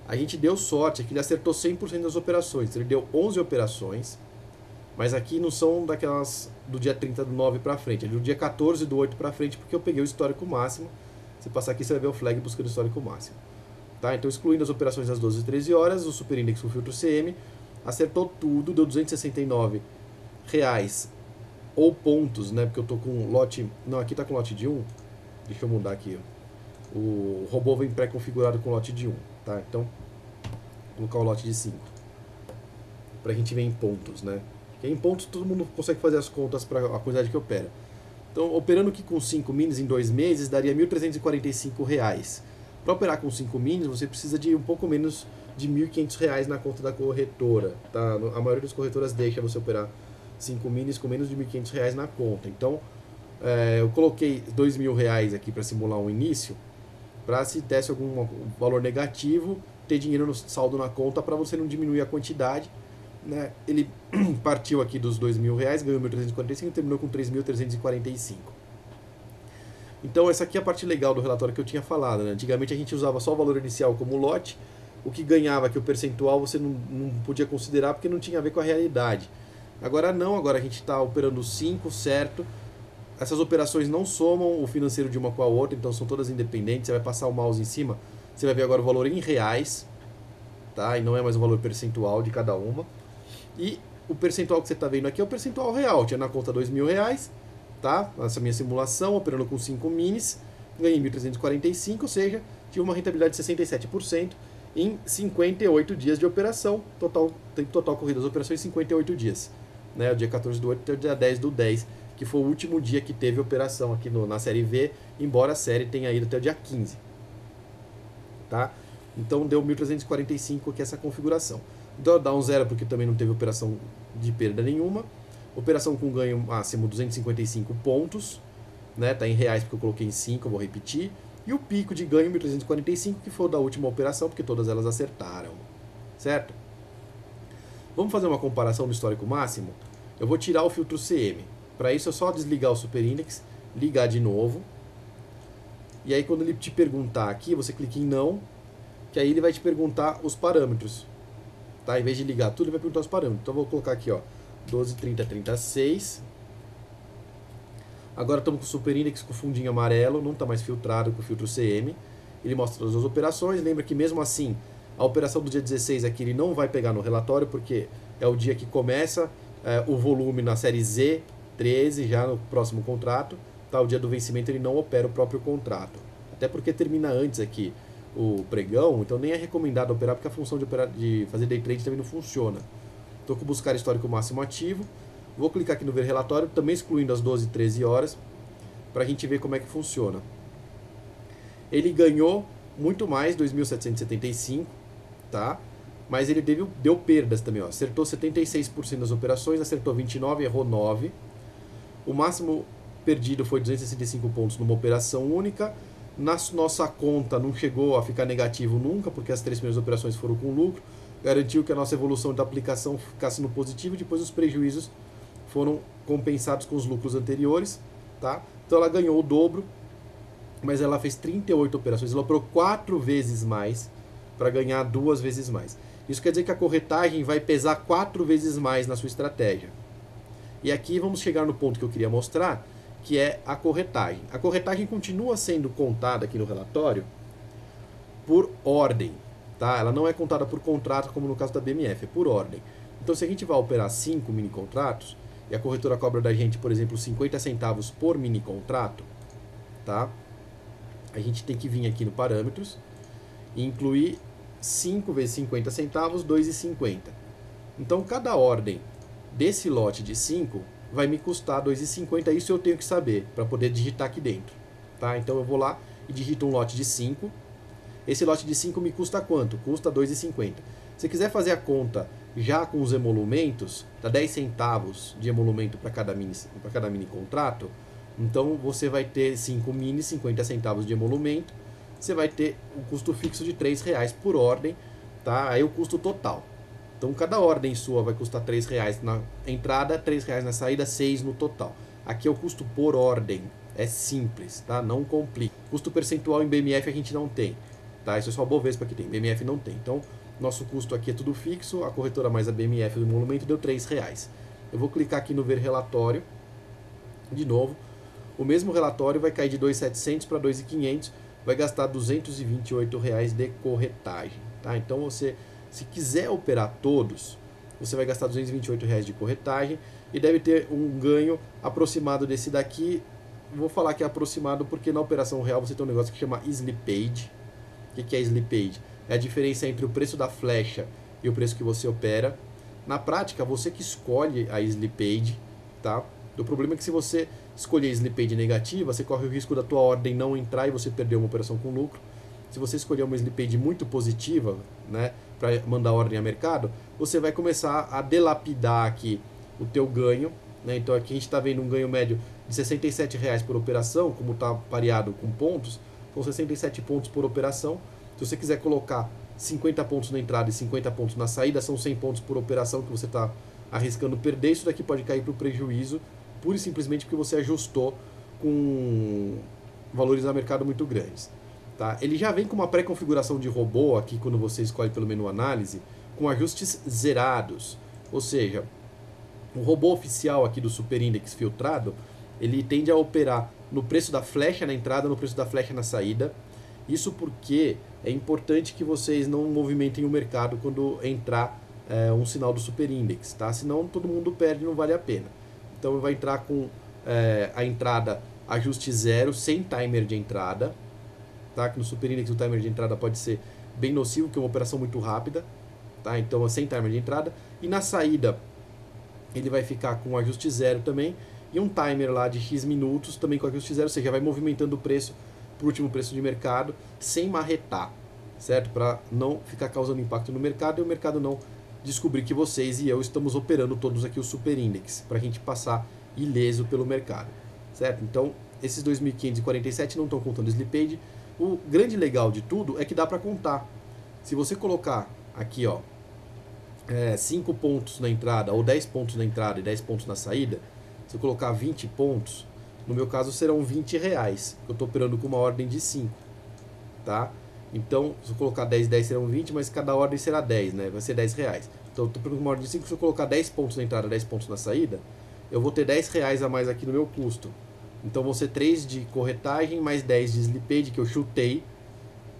S1: a gente deu sorte que ele acertou 100% das operações. Ele deu 11 operações, mas aqui não são daquelas do dia 30 do 9 para frente, é do dia 14 do 8 para frente, porque eu peguei o histórico máximo. Se passar aqui, você vai ver o flag buscando o histórico máximo. Tá? Então, excluindo as operações das 12 e 13 horas, o super index com o filtro CM acertou tudo, deu R$269 ou pontos, né? Porque eu tô com lote... Não, aqui tá com lote de 1. Deixa eu mudar aqui. O robô vem pré-configurado com lote de 1, tá? Então, vou colocar o lote de 5. Pra gente ver em pontos, né? Porque em pontos todo mundo consegue fazer as contas para a quantidade que opera. Então, operando aqui com 5 minis em 2 meses, daria R$1.345. Para operar com 5 minis, você precisa de um pouco menos de R$1.500 na conta da corretora. Tá? A maioria das corretoras deixa você operar 5 minis com menos de R$1.500 na conta. Então, eu coloquei R$2.000 aqui para simular um início, para se desse algum valor negativo, ter dinheiro no saldo na conta para você não diminuir a quantidade. Né? Ele partiu aqui dos R$2.000, ganhou 1.345 e terminou com 3.345. Então essa aqui é a parte legal do relatório que eu tinha falado. Né? Antigamente a gente usava só o valor inicial como lote, o que ganhava aqui o percentual você não podia considerar porque não tinha a ver com a realidade. Agora não, agora a gente está operando 5, certo? Essas operações não somam o financeiro de uma com a outra, então são todas independentes. Você vai passar o mouse em cima, você vai ver agora o valor em reais, tá? E não é mais o valor percentual de cada uma. E o percentual que você está vendo aqui é o percentual real. Tinha na conta R$2.000, tá? Essa minha simulação, operando com 5 minis, ganhei 1.345, ou seja, tive uma rentabilidade de 67% em 58 dias de operação. Tempo total corrido das operações 58 dias. Né? O dia 14 do 8 até o dia 10 do 10, que foi o último dia que teve operação aqui na série V, embora a série tenha ido até o dia 15. Tá? Então deu 1.345 aqui essa configuração. Então dá um zero porque também não teve operação de perda nenhuma. Operação com ganho máximo 255 pontos, né? Tá em reais porque eu coloquei em 5, eu vou repetir. E o pico de ganho 1.345, que foi o da última operação, porque todas elas acertaram. Certo? Vamos fazer uma comparação do histórico máximo? Eu vou tirar o filtro CM. Para isso é só desligar o Super Index, ligar de novo. E aí quando ele te perguntar aqui, você clica em não, que aí ele vai te perguntar os parâmetros. Tá? Em vez de ligar tudo, ele vai perguntar os parâmetros. Então eu vou colocar aqui, ó, 12, 30, 36. Agora estamos com o Super Index com o fundinho amarelo, não está mais filtrado com o filtro CM. Ele mostra todas as operações. Lembra que mesmo assim, a operação do dia 16 aqui ele não vai pegar no relatório, porque é o dia que começa o volume na série Z13, já no próximo contrato. Tá? O dia do vencimento ele não opera o próprio contrato. Até porque termina antes aqui o pregão, então nem é recomendado operar, porque a função de fazer day trade também não funciona. Estou com buscar histórico máximo ativo. Vou clicar aqui no ver relatório, também excluindo as 12 e 13 horas, para a gente ver como é que funciona. Ele ganhou muito mais, 2.775, tá? Mas ele deu perdas também, ó. Acertou 76% das operações, acertou 29, errou 9. O máximo perdido foi 265 pontos numa operação única. Na nossa conta não chegou a ficar negativo nunca, porque as 3 primeiras operações foram com lucro. Garantiu que a nossa evolução da aplicação ficasse no positivo, e depois os prejuízos foram compensados com os lucros anteriores. Tá? Então ela ganhou o dobro, mas ela fez 38 operações. Ela operou 4 vezes mais para ganhar 2 vezes mais. Isso quer dizer que a corretagem vai pesar 4 vezes mais na sua estratégia. E aqui vamos chegar no ponto que eu queria mostrar, que é a corretagem. A corretagem continua sendo contada aqui no relatório por ordem. Tá? Ela não é contada por contrato, como no caso da BMF, é por ordem. Então, se a gente vai operar 5 mini contratos, e a corretora cobra da gente, por exemplo, 50 centavos por mini contrato, tá? A gente tem que vir aqui no parâmetros e incluir 5 vezes 50 centavos, 2,50. Então, cada ordem desse lote de 5 vai me custar 2,50. Isso eu tenho que saber para poder digitar aqui dentro, tá? Então, eu vou lá e digito um lote de 5. Esse lote de 5 me custa quanto? Custa 2,50. Se quiser fazer a conta já com os emolumentos, dá 10 centavos de emolumento para cada mini contrato. Então você vai ter 5 mini, 50 centavos de emolumento. Você vai ter um custo fixo de R$3 por ordem, tá? Aí o custo total. Então cada ordem sua vai custar R$3 na entrada, R$3 na saída, 6 no total. Aqui é o custo por ordem. É simples, tá? Não complica. Custo percentual em BMF a gente não tem, tá? Isso é só a Bovespa que tem, BMF não tem. Então nosso custo aqui é tudo fixo, a corretora mais a BMF do emolumento deu R$3. Eu vou clicar aqui no ver relatório, de novo. O mesmo relatório vai cair de 2.700 para 2.500, vai gastar R$228 de corretagem, tá? Então você, se quiser operar todos, você vai gastar R$228 de corretagem e deve ter um ganho aproximado desse daqui. Vou falar que é aproximado porque na operação real você tem um negócio que chama slippage. O que é slippage? É a diferença entre o preço da flecha e o preço que você opera. Na prática, você que escolhe a slippage, tá? O problema é que se você escolher slippage negativa, você corre o risco da tua ordem não entrar e você perder uma operação com lucro. Se você escolher uma slippage muito positiva, né, para mandar ordem a mercado, você vai começar a delapidar aqui o teu ganho, né? Então aqui a gente está vendo um ganho médio de R$67 por operação, como está pareado com pontos, são 67 pontos por operação. Se você quiser colocar 50 pontos na entrada e 50 pontos na saída, são 100 pontos por operação que você está arriscando perder. Isso daqui pode cair para o prejuízo, pura e simplesmente porque você ajustou com valores a mercado muito grandes, tá? Ele já vem com uma pré-configuração de robô aqui quando você escolhe pelo menu análise, com ajustes zerados. Ou seja, o robô oficial aqui do Super Index filtrado, ele tende a operar no preço da flecha na entrada, no preço da flecha na saída. Isso porque é importante que vocês não movimentem o mercado quando entrar um sinal do Super Index, tá? Senão todo mundo perde, não vale a pena. Então vai entrar com a entrada ajuste zero, sem timer de entrada, tá? Que no Super Index o timer de entrada pode ser bem nocivo, que é uma operação muito rápida, tá? Então sem timer de entrada. E na saída ele vai ficar com ajuste zero também, e um timer lá de X minutos também com ajuste zero, ou seja, vai movimentando o preço para o último preço de mercado, sem marretar, certo? Para não ficar causando impacto no mercado e o mercado não descobrir que vocês e eu estamos operando todos aqui o Super Index, para a gente passar ileso pelo mercado, certo? Então, esses 2.547 não estão contando slippage. O grande legal de tudo é que dá para contar. Se você colocar aqui, ó, 5 pontos na entrada, ou 10 pontos na entrada e 10 pontos na saída, se eu colocar 20 pontos, no meu caso serão R$20, eu estou operando com uma ordem de 5, tá? Então, se eu colocar 10, 10 serão 20, mas cada ordem será 10, né? Vai ser R$10. Então, eu estou operando com uma ordem de 5, se eu colocar 10 pontos na entrada, 10 pontos na saída, eu vou ter R$10 a mais aqui no meu custo. Então, vão ser 3 de corretagem, mais 10 de slippage, que eu chutei,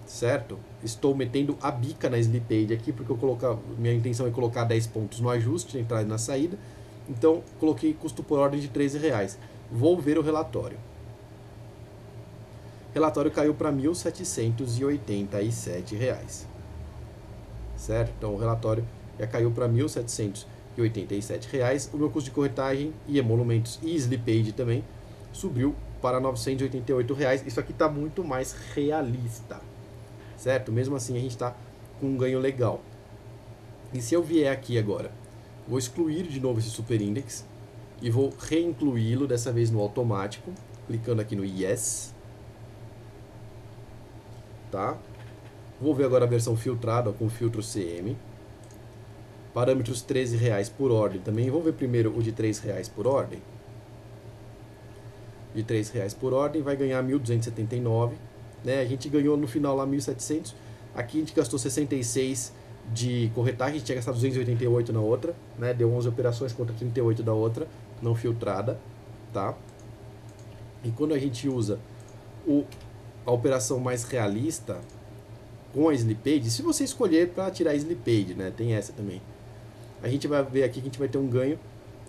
S1: certo? Estou metendo a bica na slippage aqui, porque minha intenção é colocar 10 pontos no ajuste, na entrada e na saída. Então, coloquei custo por ordem de R$13. Vou ver o relatório. O relatório caiu para R$1.787. Certo? Então, o relatório já caiu para R$1.787. O meu custo de corretagem e emolumentos e slippage também subiu para R$988. Isso aqui está muito mais realista, certo? Mesmo assim, a gente está com um ganho legal. E se eu vier aqui agora, vou excluir de novo esse Super Index e vou reincluí-lo, dessa vez no automático, clicando aqui no Yes. Tá? Vou ver agora a versão filtrada com filtro CM. Parâmetros R$13 por ordem também. Vamos ver primeiro o de R$3 por ordem. De R$3 por ordem vai ganhar 1.279. Né? A gente ganhou no final lá 1.700. Aqui a gente gastou 66 de corretagem, a gente tinha gastado 288 na outra, né? Deu 11 operações contra 38 da outra, não filtrada, tá? E quando a gente usa a operação mais realista com a slippage, se você escolher para tirar a slippage, né? Tem essa também. A gente vai ver aqui que a gente vai ter um ganho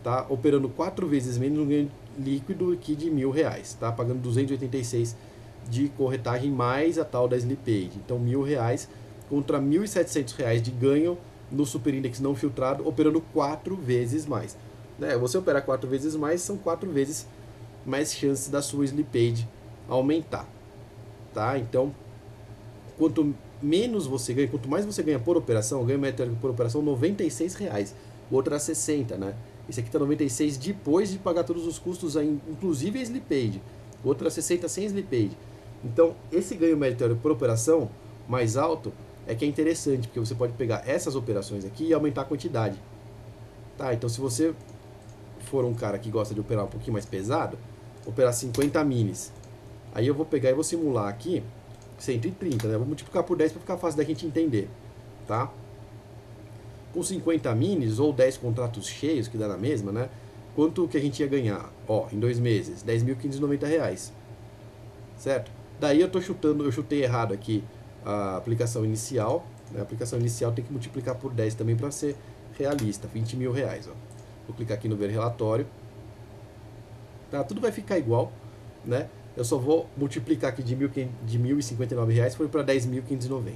S1: tá? Operando 4 vezes menos um ganho líquido aqui de R$1.000, tá? Pagando 286 de corretagem mais a tal da slippage. Então R$1.000 contra R$1.700 de ganho no super index não filtrado, operando 4 vezes mais. Né? Você operar 4 vezes mais, são 4 vezes mais chances da sua slippage aumentar. Tá? Então, quanto menos você ganha, quanto mais você ganha por operação, o ganho médio por operação R$96. O outro era 60, né? Esse aqui está 96 depois de pagar todos os custos, inclusive a slippage. O outro era 60 sem slippage. Então, esse ganho médio teórico por operação mais alto é que é interessante, porque você pode pegar essas operações aqui e aumentar a quantidade. Tá? Então, se você for um cara que gosta de operar um pouquinho mais pesado, operar 50 minis. Aí eu vou pegar e vou simular aqui 130, né? Vou multiplicar por 10 para ficar fácil da gente entender, tá? Com 50 minis ou 10 contratos cheios, que dá na mesma, né? Quanto que a gente ia ganhar? Ó, em 2 meses, R$10.590. Certo? Daí eu tô chutando, eu chutei errado aqui a aplicação inicial, né? A aplicação inicial tem que multiplicar por 10 também para ser realista, R$20.000, ó. Vou clicar aqui no ver relatório. Tá? Tudo vai ficar igual, né? Eu só vou multiplicar aqui de R$1.059 foi para R$10.590.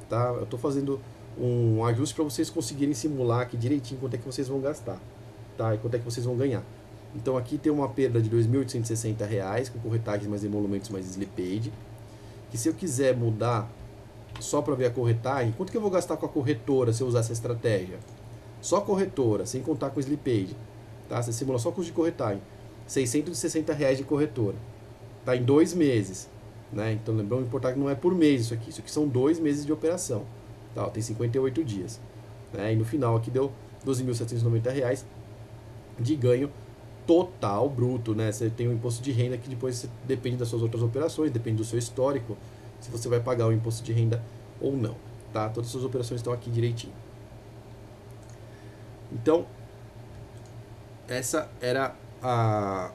S1: Tá? Eu estou fazendo um ajuste para vocês conseguirem simular aqui direitinho quanto é que vocês vão gastar, tá? E quanto é que vocês vão ganhar. Então aqui tem uma perda de R$2.860 com corretagens mais emolumentos mais slippage. Que se eu quiser mudar só para ver a corretagem, quanto que eu vou gastar com a corretora se eu usar essa estratégia? Só corretora, sem contar com slippage, tá? Você simula só custo de corretagem, R$660 de corretora, tá? Em 2 meses, né? Então lembrando importante que não é por mês isso aqui são 2 meses de operação, tá? Tem 58 dias, né? E no final aqui deu R$12.790 de ganho total bruto, né? Você tem um imposto de renda que depois depende das suas outras operações, depende do seu histórico, se você vai pagar o imposto de renda ou não, tá? Todas as suas operações estão aqui direitinho. Então, essa era a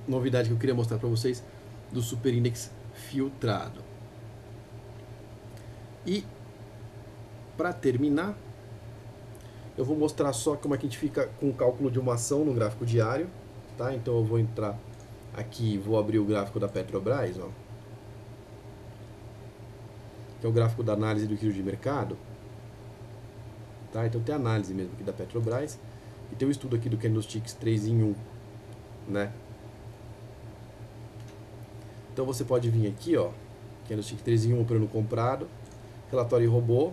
S1: novidade que eu queria mostrar para vocês do super index filtrado. E para terminar, eu vou mostrar só como é que a gente fica com o cálculo de uma ação no gráfico diário, tá? Então eu vou entrar aqui, vou abrir o gráfico da Petrobras, ó, que é o gráfico da análise do giro de mercado, tá? Então tem a análise mesmo aqui da Petrobras e tem o estudo aqui do Candlesticks 3 em 1, né? Então você pode vir aqui, ó, Candlestick 3 em 1 operando comprado, relatório robô,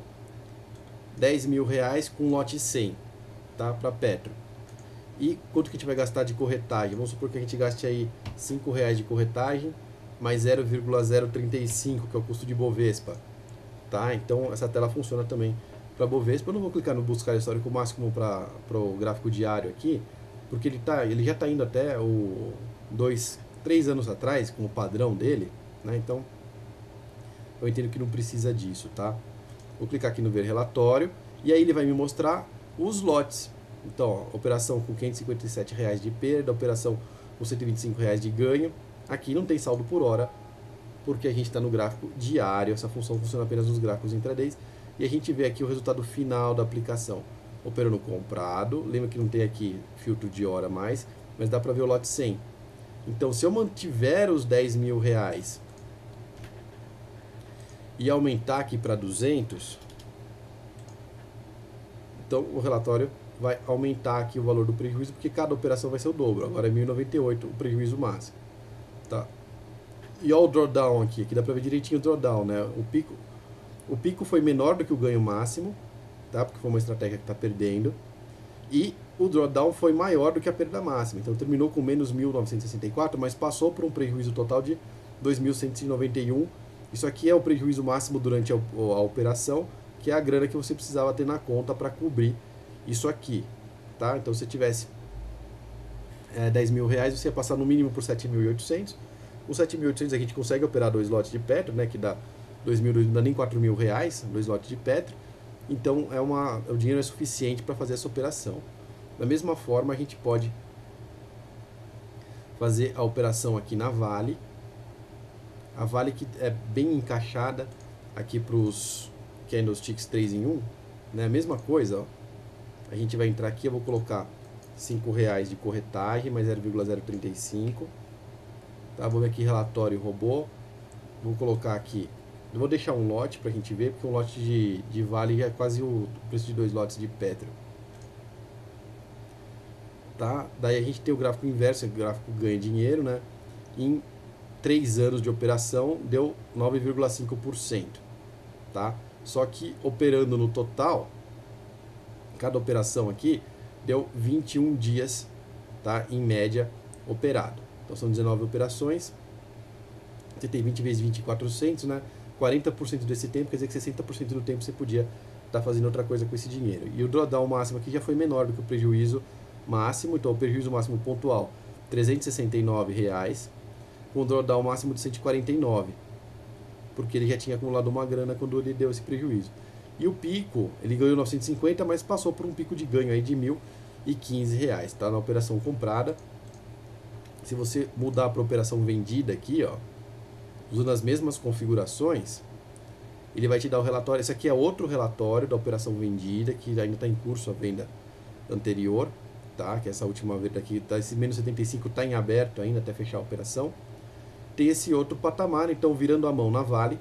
S1: R$10.000 com lote 100, tá? Para Petro. E quanto que a gente vai gastar de corretagem? Vamos supor que a gente gaste aí R$5 de corretagem, mais 0,035, que é o custo de Bovespa, tá? Então essa tela funciona também para Bovespa. Eu não vou clicar no buscar histórico máximo para o gráfico diário aqui, porque ele já está indo até o 3 anos atrás, como padrão dele, né? Então eu entendo que não precisa disso, tá? Vou clicar aqui no ver relatório e aí ele vai me mostrar os lotes. Então, ó, operação com R$557 de perda, operação com R$125 de ganho. Aqui não tem saldo por hora, porque a gente está no gráfico diário. Essa função funciona apenas nos gráficos intradays. E a gente vê aqui o resultado final da aplicação. Operando comprado. Lembra que não tem aqui filtro de hora mais, mas dá para ver o lote 100. Então, se eu mantiver os R$10.000 e aumentar aqui para 200, então o relatório vai aumentar aqui o valor do prejuízo, porque cada operação vai ser o dobro. Agora é 1.098 o prejuízo máximo, tá? E olha o drawdown aqui dá para ver direitinho o drawdown, né? O pico foi menor do que o ganho máximo, tá? Porque foi uma estratégia que está perdendo. E o drawdown foi maior do que a perda máxima. Então terminou com menos 1.964, mas passou por um prejuízo total de 2.191. Isso aqui é o prejuízo máximo durante a operação, que é a grana que você precisava ter na conta para cobrir isso aqui, tá? Então se tivesse R$10.000, você ia passar no mínimo por 7.800. Com 7.800 a gente consegue operar 2 lotes de Petro, né? Que dá 2.000, não dá nem R$4.000, 2 lotes de Petro. Então o dinheiro é suficiente para fazer essa operação. Da mesma forma, a gente pode fazer a operação aqui na Vale. A Vale que é bem encaixada aqui para os Candlesticks 3 em 1, né? A mesma coisa, ó. A gente vai entrar aqui, eu vou colocar R$ de corretagem, mais 0,035. Tá, vou ver aqui relatório robô. Vou colocar aqui. Eu vou deixar um lote para a gente ver, porque um lote de Vale já é quase o preço de 2 lotes de Petro. Tá? Daí a gente tem o gráfico inverso, o gráfico ganha dinheiro, né? Em 3 anos de operação deu 9,5%. Tá? Só que operando no total, cada operação aqui deu 21 dias, tá? Em média, operado. Então são 19 operações. Você tem 20 vezes 20, 400, né? 40% desse tempo, quer dizer que 60% do tempo você podia estar fazendo outra coisa com esse dinheiro. E o drawdown máximo aqui já foi menor do que o prejuízo máximo, então o prejuízo máximo pontual R$ 369, com o drawdown máximo de 149, porque ele já tinha acumulado uma grana quando ele deu esse prejuízo. E o pico, ele ganhou 950, mas passou por um pico de ganho aí de R$ 1.015, tá? Na operação comprada. Se você mudar para a operação vendida aqui, ó, usando as mesmas configurações, ele vai te dar o relatório. Esse aqui é outro relatório da operação vendida, que ainda está em curso a venda anterior, tá? Que essa última venda aqui, tá, esse menos 75 está em aberto ainda até fechar a operação. Tem esse outro patamar, então virando a mão na Vale,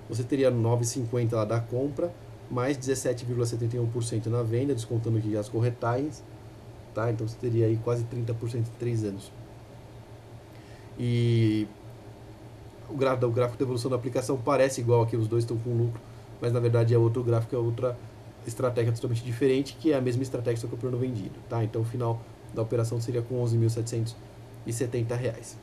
S1: você teria 9,50 lá da compra, mais 17,71% na venda, descontando aqui as corretagens, tá? Então você teria aí quase 30% em 3 anos. E o gráfico de evolução da aplicação parece igual aqui, os dois estão com lucro, mas na verdade é outro gráfico, é outra estratégia totalmente diferente, que é a mesma estratégia só que o plano vendido, tá? Então o final da operação seria com R$ 11.770.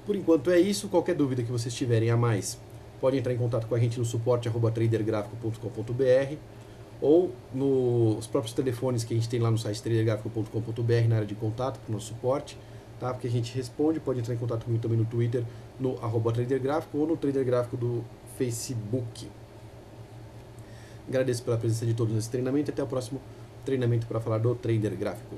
S1: Por enquanto é isso. Qualquer dúvida que vocês tiverem a mais, pode entrar em contato com a gente no suporte@tradergrafico.com.br ou nos próprios telefones que a gente tem lá no site tradergrafico.com.br, na área de contato para o nosso suporte, tá? Porque a gente responde. Pode entrar em contato comigo também no Twitter, no @tradergráfico, ou no tradergráfico do Facebook. Agradeço pela presença de todos nesse treinamento e até o próximo treinamento para falar do Trader Gráfico.